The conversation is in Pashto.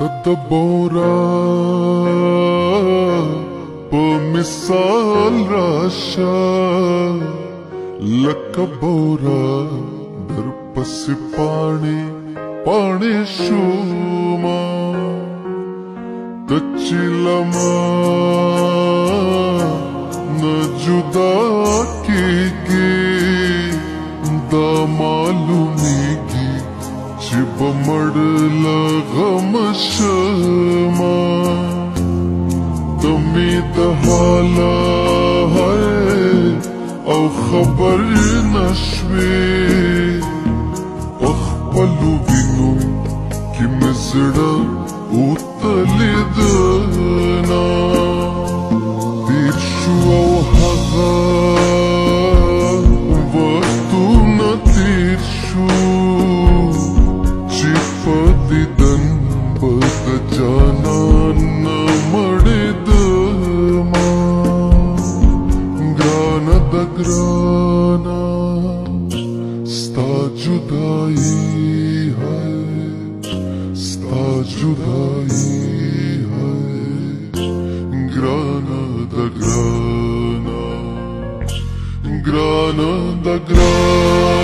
تدبورا بمثال راشا لکبورا در پس پانی پانی شوما تچلما نجدا کیگی دا معلومیگی چی بمڑ غم شما تمی دحالا ہے او خبر نشوی اخپلو بینو کی مزڑا اوتلی دنا دیر شو او حغا وقتو نتیر شو چی فدیدن بد جانان مڑی دما گرانا دا گرانا ستا جدائی ہے ستا جدائی ہے گرانا دا گرانا گرانا دا گرانا